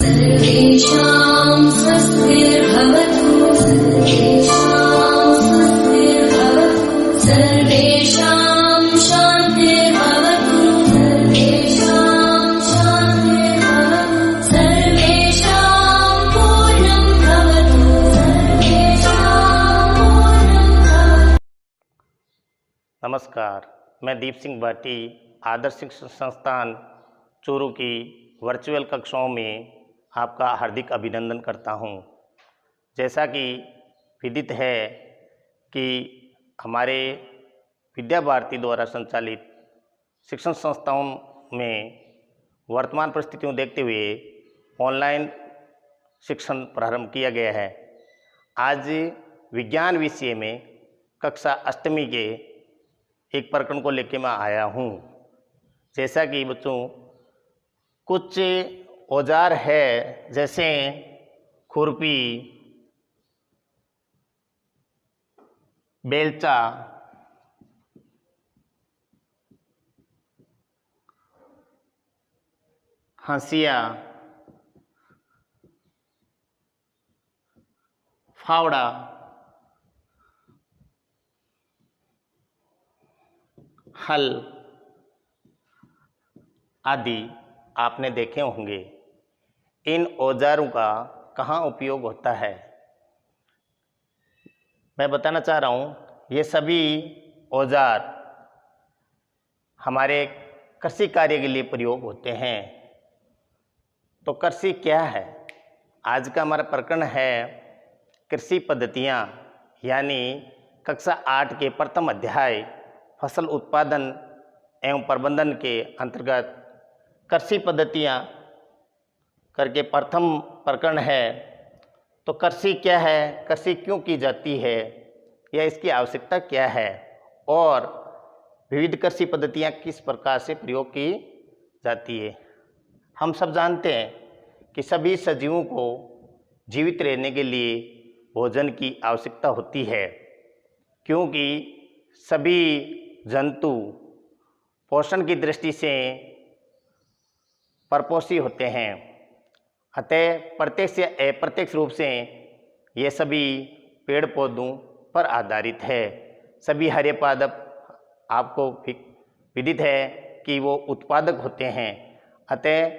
सर्वेषां स्वस्तिर्भवतु सर्वेषां शान्तिर्भवतु सर्वेषां पूर्णं भवतु नमस्कार, मैं दीप सिंह भाटी आदर्श शिक्षण संस्थान चूरू की वर्चुअल कक्षाओं में आपका हार्दिक अभिनंदन करता हूं। जैसा कि विदित है कि हमारे विद्या भारती द्वारा संचालित शिक्षण संस्थाओं में वर्तमान परिस्थितियों देखते हुए ऑनलाइन शिक्षण प्रारंभ किया गया है। आज विज्ञान विषय में कक्षा अष्टमी के एक प्रकरण को लेकर मैं आया हूँ। जैसा कि बच्चों कुछ औजार है जैसे खुरपी, बेलचा, हंसिया, फावड़ा, हल आदि आपने देखे होंगे। इन औजारों का कहाँ उपयोग होता है मैं बताना चाह रहा हूँ। ये सभी औजार हमारे कृषि कार्य के लिए प्रयोग होते हैं। तो कृषि क्या है? आज का हमारा प्रकरण है कृषि पद्धतियाँ, यानी कक्षा 8 के प्रथम अध्याय फसल उत्पादन एवं प्रबंधन के अंतर्गत कृषि पद्धतियाँ करके प्रथम प्रकरण है। तो कृषि क्या है, कृषि क्यों की जाती है, या इसकी आवश्यकता क्या है, और विविध कृषि पद्धतियाँ किस प्रकार से प्रयोग की जाती है। हम सब जानते हैं कि सभी सजीवों को जीवित रहने के लिए भोजन की आवश्यकता होती है, क्योंकि सभी जंतु पोषण की दृष्टि से परपोषी होते हैं। अतः प्रत्यक्ष या अप्रत्यक्ष रूप से ये सभी पेड़ पौधों पर आधारित है। सभी हरे पादप आपको विदित है कि वो उत्पादक होते हैं। अतः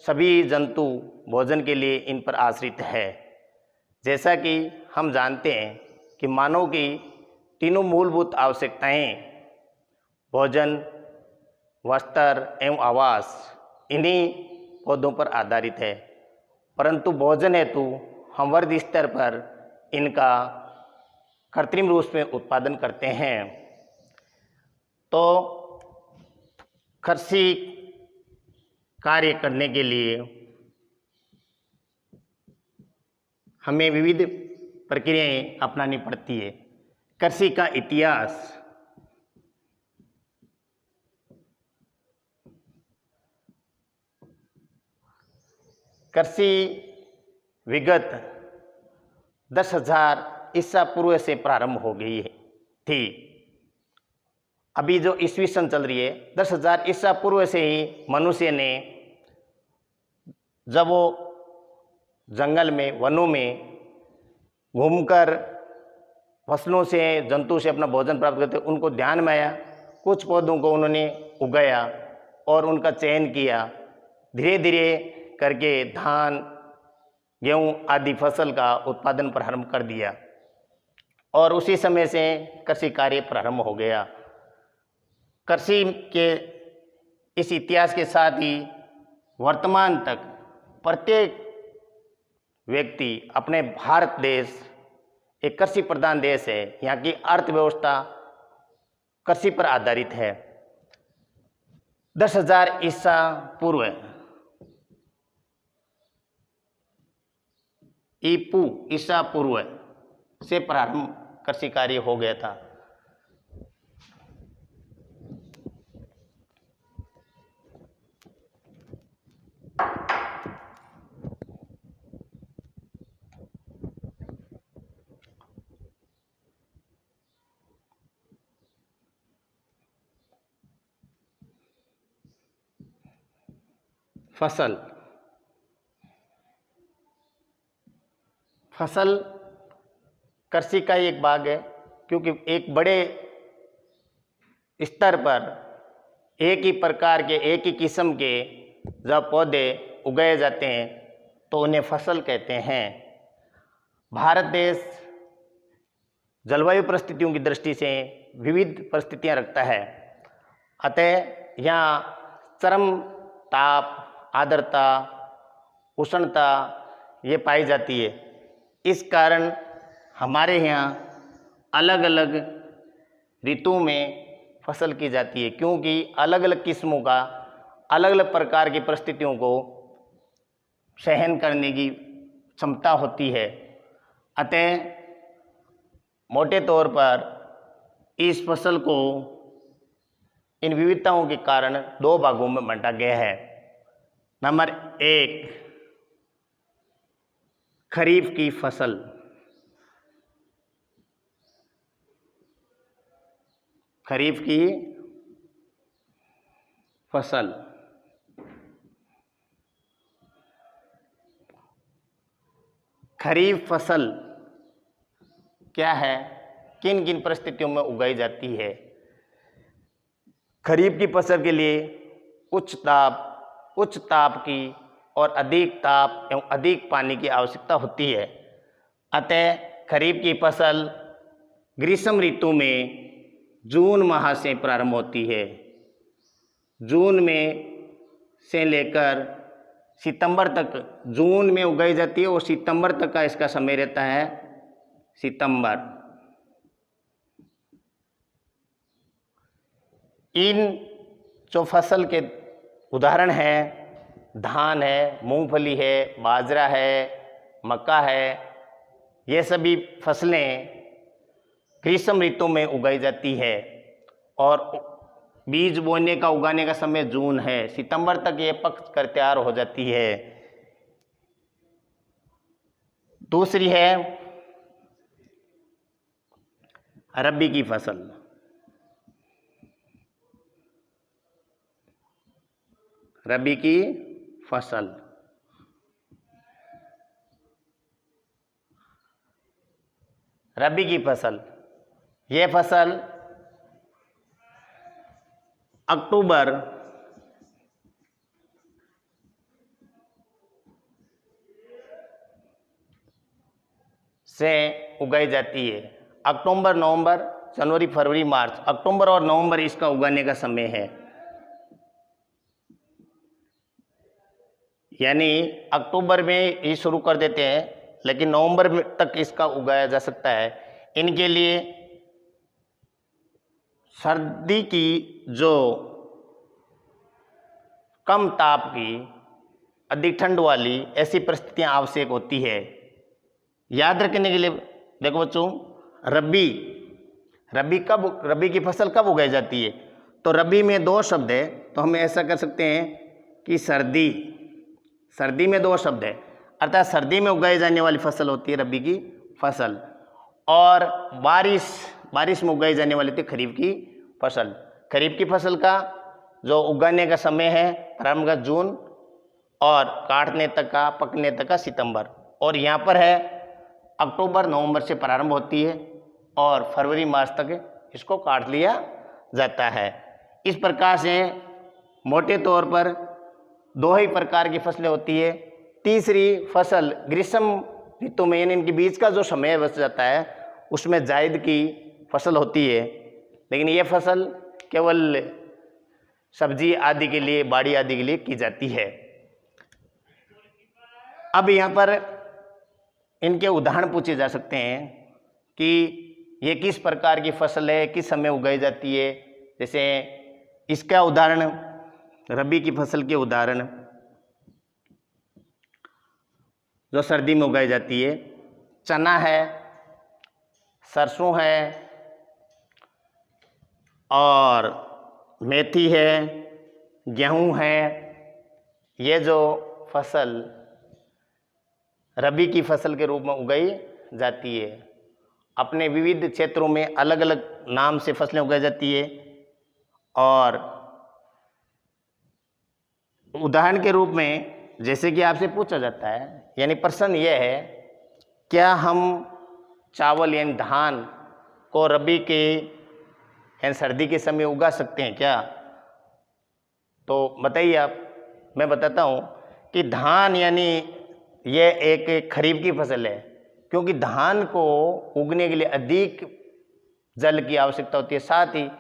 सभी जंतु भोजन के लिए इन पर आश्रित है। जैसा कि हम जानते हैं कि मानव की तीनों मूलभूत आवश्यकताएं भोजन, वस्त्र एवं आवास इन्हीं पौधों पर आधारित है, परंतु भोजन हेतु हम वर्ग स्तर पर इनका कृत्रिम रूप में उत्पादन करते हैं। तो कृषि कार्य करने के लिए हमें विविध प्रक्रियाएं अपनानी पड़ती है। कृषि का इतिहास कृषि विगत 10,000 ईसा पूर्व से प्रारंभ हो गई थी। अभी जो ईस्वी सन चल रही है 10,000 ईसा पूर्व से ही मनुष्य ने, जब वो जंगल में वनों में घूमकर फसलों से जंतु से अपना भोजन प्राप्त करते, उनको ध्यान में आया, कुछ पौधों को उन्होंने उगाया और उनका चयन किया। धीरे धीरे करके धान, गेहूँ आदि फसल का उत्पादन प्रारंभ कर दिया और उसी समय से कृषि कार्य प्रारंभ हो गया। कृषि के इस इतिहास के साथ ही वर्तमान तक प्रत्येक व्यक्ति, अपने भारत देश एक कृषि प्रधान देश है, यहाँ की अर्थव्यवस्था कृषि पर आधारित है। 10,000 ईसा पूर्व ईसा पूर्व से प्रारंभ कृषि कार्य हो गया था। फसल फसल कृषि का ही एक भाग है, क्योंकि एक बड़े स्तर पर एक ही प्रकार के एक ही किस्म के जब पौधे उगाए जाते हैं तो उन्हें फसल कहते हैं। भारत देश जलवायु परिस्थितियों की दृष्टि से विविध परिस्थितियां रखता है, अतः यहाँ चरम ताप, आर्द्रता, उष्णता ये पाई जाती है। इस कारण हमारे यहाँ अलग अलग ऋतुओं में फसल की जाती है, क्योंकि अलग अलग किस्मों का अलग अलग प्रकार की परिस्थितियों को सहन करने की क्षमता होती है। अतः मोटे तौर पर इस फसल को इन विविधताओं के कारण दो भागों में बांटा गया है। नंबर 1, खरीफ की फसल। खरीफ की फसल खरीफ फसल क्या है, किन किन परिस्थितियों में उगाई जाती है। खरीफ की फसल के लिए उच्च ताप की और अधिक ताप एवं अधिक पानी की आवश्यकता होती है। अतः खरीफ की फसल ग्रीष्म ऋतु में जून माह से प्रारंभ होती है। जून में से लेकर सितंबर तक, जून में उगाई जाती है और सितंबर तक का इसका समय रहता है, सितंबर। इन जो फसल के उदाहरण हैं, धान है, मूंगफली है, बाजरा है, मक्का है, ये सभी फसलें ग्रीष्म ऋतु में उगाई जाती है और बीज बोने का, उगाने का समय जून है। सितंबर तक ये पक कर तैयार हो जाती है। दूसरी है रबी की फसल। रबी की फसल रबी की फसल ये फसल अक्टूबर से उगाई जाती है। अक्टूबर, नवंबर, जनवरी, फरवरी, मार्च, अक्टूबर और नवंबर इसका उगाने का समय है। यानी अक्टूबर में ये शुरू कर देते हैं, लेकिन नवंबर तक इसका उगाया जा सकता है। इनके लिए सर्दी की जो कम ताप की, अधिक ठंड वाली ऐसी परिस्थितियां आवश्यक होती है। याद रखने के लिए देखो बच्चों, रबी की फसल कब उगाई जाती है, तो रबी में दो शब्द है, तो हम ऐसा कर सकते हैं कि सर्दी में दो शब्द है, अर्थात सर्दी में उगाई जाने वाली फसल होती है रबी की फसल, और बारिश में उगाई जाने वाली थी खरीफ की फसल। खरीफ की फसल का जो उगाने का समय है प्रारंभ का जून और काटने तक का, पकने तक का सितंबर, और यहाँ पर है अक्टूबर नवंबर से प्रारंभ होती है और फरवरी मार्च तक इसको काट लिया जाता है। इस प्रकार से मोटे तौर पर दो ही प्रकार की फसलें होती है। तीसरी फसल ग्रीष्म ऋतु में, यानी इनके बीच का जो समय बच जाता है उसमें जायद की फसल होती है, लेकिन ये फसल केवल सब्जी आदि के लिए, बाड़ी आदि के लिए की जाती है। अब यहाँ पर इनके उदाहरण पूछे जा सकते हैं कि ये किस प्रकार की फसल है, किस समय उगाई जाती है। जैसे इसका उदाहरण, रबी की फसल के उदाहरण जो सर्दी में उगाई जाती है, चना है, सरसों है और मेथी है, गेहूं है। ये जो फसल रबी की फसल के रूप में उगाई जाती है, अपने विविध क्षेत्रों में अलग अलग नाम से फसलें उगाई जाती है। और उदाहरण के रूप में जैसे कि आपसे पूछा जाता है, यानी प्रश्न यह है क्या हम चावल यानी धान को रबी के यानी सर्दी के समय उगा सकते हैं क्या? तो बताइए आप। मैं बताता हूँ कि धान यानी यह एक खरीफ की फसल है, क्योंकि धान को उगने के लिए अधिक जल की आवश्यकता होती है, साथ ही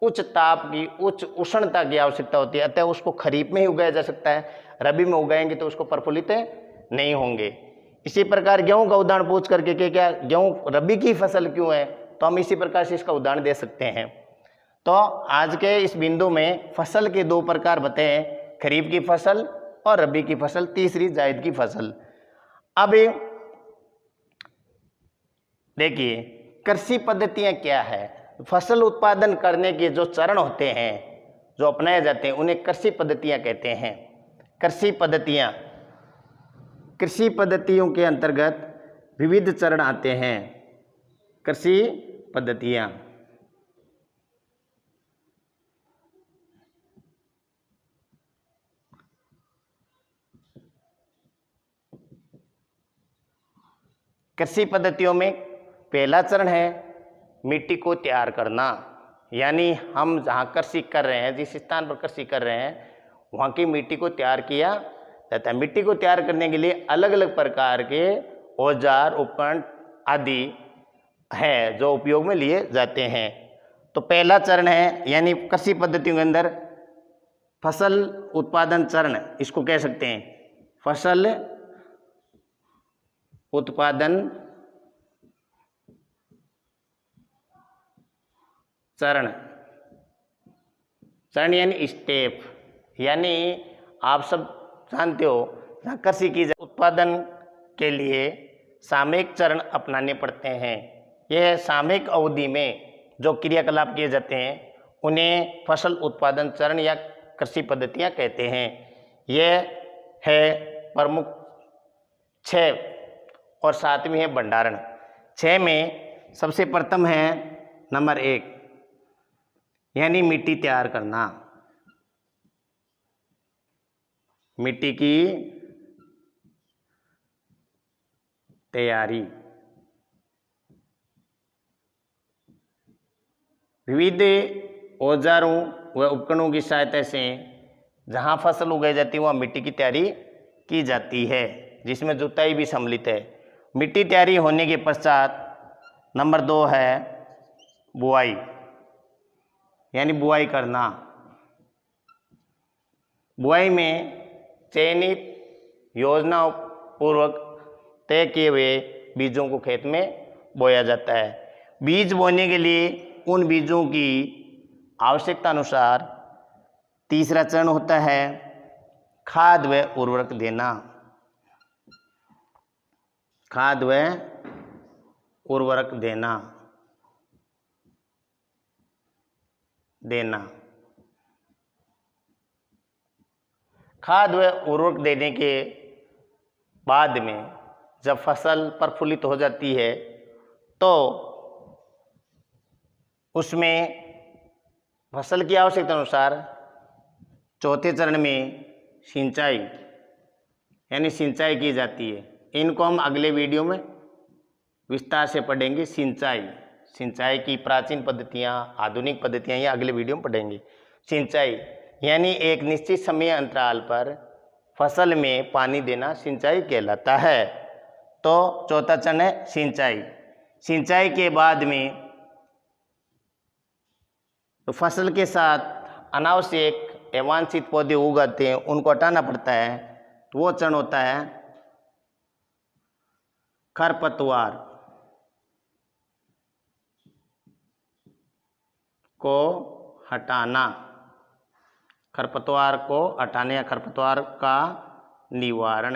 उच्च ताप की, उच्च उष्णता की आवश्यकता होती है, अतः उसको खरीफ में ही उगाया जा सकता है। रबी में उगाएंगे तो उसको प्रफुल्लित नहीं होंगे। इसी प्रकार गेहूं का उदाहरण पूछ करके कि क्या गेहूं रबी की फसल क्यों है, तो हम इसी प्रकार से इसका उदाहरण दे सकते हैं। तो आज के इस बिंदु में फसल के दो प्रकार बताए हैं, खरीफ की फसल और रबी की फसल, तीसरी जायद की फसल। अब देखिए कृषि पद्धतियां क्या है। फसल उत्पादन करने के जो चरण होते हैं जो अपनाए जाते हैं उन्हें कृषि पद्धतियां कहते हैं। कृषि पद्धतियों के अंतर्गत विविध चरण आते हैं। कृषि पद्धतियां कृषि पद्धतियों में पहला चरण है मिट्टी को तैयार करना, यानी हम जहाँ कृषि कर रहे हैं, जिस स्थान पर कृषि कर रहे हैं वहाँ की मिट्टी को तैयार किया जाता है। मिट्टी को तैयार करने के लिए अलग अलग प्रकार के औजार उपकरण आदि हैं जो उपयोग में लिए जाते हैं। तो पहला चरण है यानी कृषि पद्धतियों के अंदर फसल उत्पादन चरण, इसको कह सकते हैं फसल उत्पादन चरण यानी स्टेप, यानी आप सब जानते हो जहाँ कृषि की उत्पादन के लिए सामयिक चरण अपनाने पड़ते हैं। यह सामयिक अवधि में जो क्रियाकलाप किए जाते हैं उन्हें फसल उत्पादन चरण या कृषि पद्धतियाँ कहते हैं। यह है प्रमुख 6 और 7वीं है भंडारण। 6 में सबसे प्रथम है नंबर 1 यानी मिट्टी तैयार करना। मिट्टी की तैयारी विविध औजारों व उपकरणों की सहायता से जहाँ फसल उगाई जाती है वहाँ मिट्टी की तैयारी की जाती है, जिसमें जुताई भी सम्मिलित है। मिट्टी तैयारी होने के पश्चात नंबर 2 है बुआई, यानी बुआई करना। बुआई में चयनित योजना पूर्वक तय किए हुए बीजों को खेत में बोया जाता है। बीज बोने के लिए उन बीजों की आवश्यकता अनुसार तीसरा चरण होता है खाद व उर्वरक देना। खाद व उर्वरक देना खाद व उर्वरक देने के बाद में जब फसल प्रफुल्लित हो जाती है तो उसमें फसल की आवश्यकता अनुसार चौथे चरण में सिंचाई यानी सिंचाई की जाती है। इनको हम अगले वीडियो में विस्तार से पढ़ेंगे। सिंचाई की प्राचीन पद्धतियाँ, आधुनिक पद्धतियाँ ये अगले वीडियो में पढ़ेंगे। सिंचाई यानी एक निश्चित समय अंतराल पर फसल में पानी देना सिंचाई कहलाता है। तो चौथा चरण है सिंचाई। सिंचाई के बाद में तो फसल के साथ अनावश्यक अवांछित पौधे उगाते हैं, उनको हटाना पड़ता है, तो वो चरण होता है खरपतवार को हटाना। खरपतवार को हटाने या खरपतवार का निवारण।